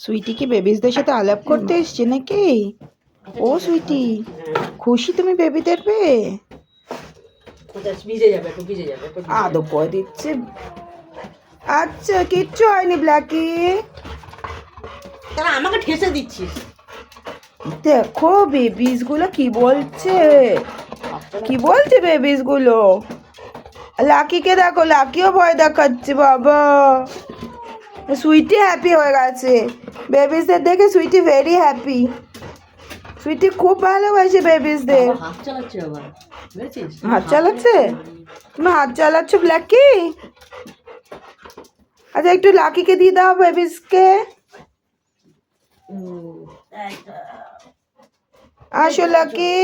সুইটি কি বেবিসদের সাথে আলাপ করতে এসছে নাকি? ও সুইটি, খুশি তুমি বেবিদের পেয়ে? আদো করে দিচ্ছে। আচ্ছা, কিচ্ছু হয়নি ব্ল্যাকি। আমাকে ঠেসে দিচ্ছিস। দেখো বেবিস গুলো কি বলছে, কি বলছে বেবিস গুলো। লাকিকে দেখো, লাকিও ভয় দেখাচ্ছে। বাবা, সুইটি হ্যাপি হয়ে গেছে বেবিসদের দেখে। Sweety very happy. সুইটি খুব ভালোবাসে বেবিসদের। হাত চালাচ্ছে আবার, বুঝেছিস? হাত চালাচ্ছে? তুমি হাত চালাচ্ছ ব্ল্যাকি? আচ্ছা, একটু লাকিকে দিয়ে দাও বেবিসকে। আসো লাকি।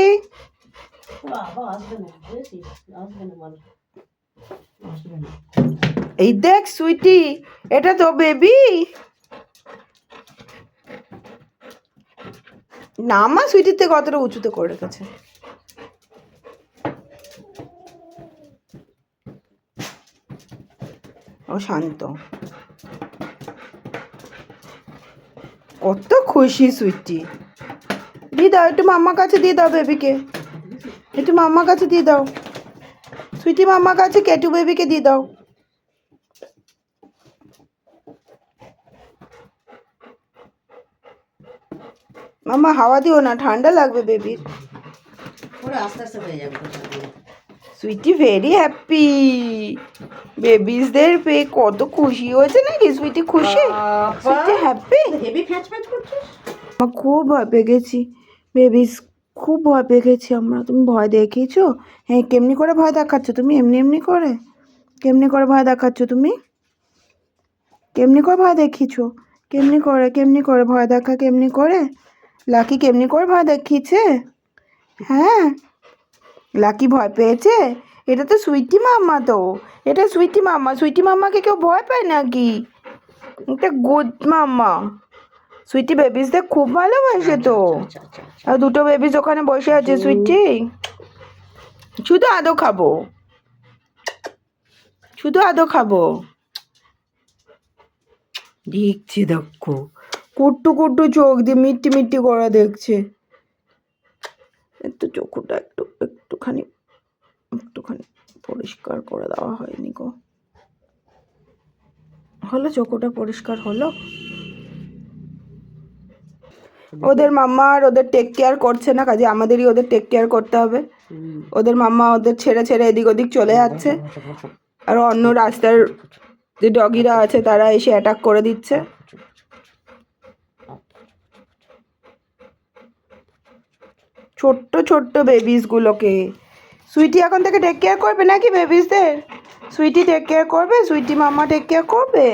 এই দেখ সুইটি, এটা তো বেবি। না মা, সুইটির থেকে কতটা উঁচুতে করে রেখেছে। ও শান্ত, কত খুশি সুইটি। দিয়ে দাও, একটু মাম্মার কাছে দিয়ে দাও বেবিকে। একটু মাম্মার কাছে দিয়ে দাও সুইটি, মাম্মার কাছে কেটু বেবিকে দিয়ে দাও। মাম্মা হাওয়া দিও না, ঠান্ডা লাগবে বেবির। আস্তে আস্তে হয়ে যাবে। Sweety very happy. বেবিসদের পেয়ে কত খুশি হয়েছে নাকি? সুইটি খুশি, সুইটি হ্যাপি। হেভি ফ্যাচ ফ্যাচ করছিস। খুব ভয় পেয়ে গেছি বেবিস, খুব ভয় পেয়ে গেছি আমরা। তুমি ভয় দেখিয়েছো? হ্যাঁ, কেমনি করে ভয় দেখাচ্ছ তুমি? এমনি এমনি করে? কেমনি করে ভয় দেখাচ্ছ তুমি? কেমনি করে ভয় দেখিয়েছো? কেমনি করে, কেমনি করে ভয় দেখা? কেমনি করে লাকি, কেমনি করে ভয় দেখিয়েছে? হ্যাঁ, লাকি ভয় পেয়েছে? এটা তো সুইটি মাম্মা, তো এটা সুইটি মাম্মা। সুইটি মাম্মাকে কেউ ভয় পায় নাকি? এটা গুড মাম্মা। সুইটি বেবিসদের খুব ভালোবাসে তো। আর দুটো বেবিস ওখানে বসে আছে। সুইটি, শুধু আদো খাবো, শুধু আদো খাবো। দেখছি দেখো, কুট্টু কুট্টু চোখ দিয়ে মিট্টি মিট্টি করে দেখছে। একটু চোখটা একটুখানি পরিষ্কার করে দেওয়া হয়নি গো। হলো, চোখটা পরিষ্কার হলো? ওদের মাম্মা আর ওদের টেক কেয়ার করছে না, কাজে আমাদেরই ওদের টেক কেয়ার করতে হবে। ওদের মাম্মা ওদের ছেড়ে ছেড়ে এদিক ওদিক চলে যাচ্ছে, আর অন্য রাস্তার যে ডগিরা আছে তারা এসে অ্যাটাক করে দিচ্ছে। ছোট্ট ছোট্ট বেবিসগুলোকে সুইটি এখন থেকে টেক কেয়ার করবে নাকি বেবিসদের? সুইটি টেক কেয়ার করবে? সুইটি মাম্মা টেক কেয়ার করবে?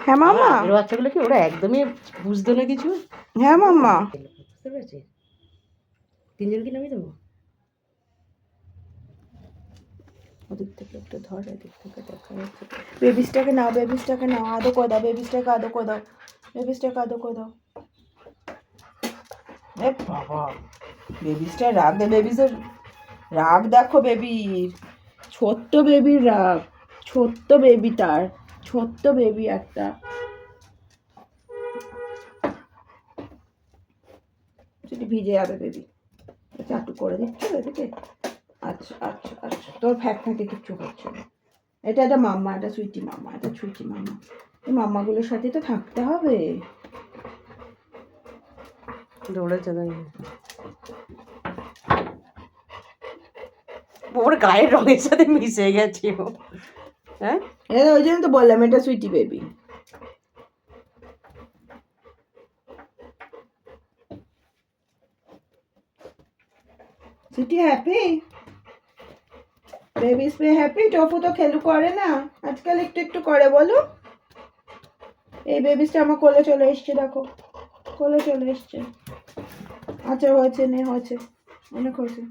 হ্যাঁ মাম্মা। বাচ্চাগুলো কি ওরা একদমই বুঝতো না কিছু? হ্যাঁ মাম্মা। বুঝতে পেরেছি। তিনজনকে নামিয়ে দেবো। ওদিক থেকে একটু ধর, এদিক থেকে দেখা যাচ্ছে। বেবিসটাকে নাও, বেবিসটাকে নাও, আদো করে দাও, বেবিসটাকে আদো করে দাও, বেবিসটাকে আদো করে দাও। এ বাবা, বেবিসটা রাগ দে। বেবিসের রাগ দেখো বেবির, ছোট্ট বেবির রাগ, ছোট্ট বেবি, তার ছোট্ট বেবি একটা। যদি ভিজে যাবে বেবি, চাটু করে দিচ্ছ বেবিকে। আচ্ছা আচ্ছা আচ্ছা, তোর ফ্যাট ফ্যাটে কিচ্ছু হচ্ছে না। এটা একটা মাম্মা, এটা সুইটি মাম্মা, এটা সুইটি মাম্মা। এই মাম্মাগুলোর সাথে তো থাকতে হবে। দৌড়াচ্ছে ওর গায়ের রঙের সাথে মিশে গেছে ও। হ্যাঁ, এটা ওই জন্য তো বললাম এটা sweety baby. Sweety happy? Babies পে হ্যাপি? টফু তো খেলু করে না আজকাল, একটু একটু করে বলো। এই বেবিসটা আমার কোলে চলে এসছে, দেখো কোলে চলে এসছে। আচ্ছা হয়েছে, নে হয়েছে, অনেক হয়েছে।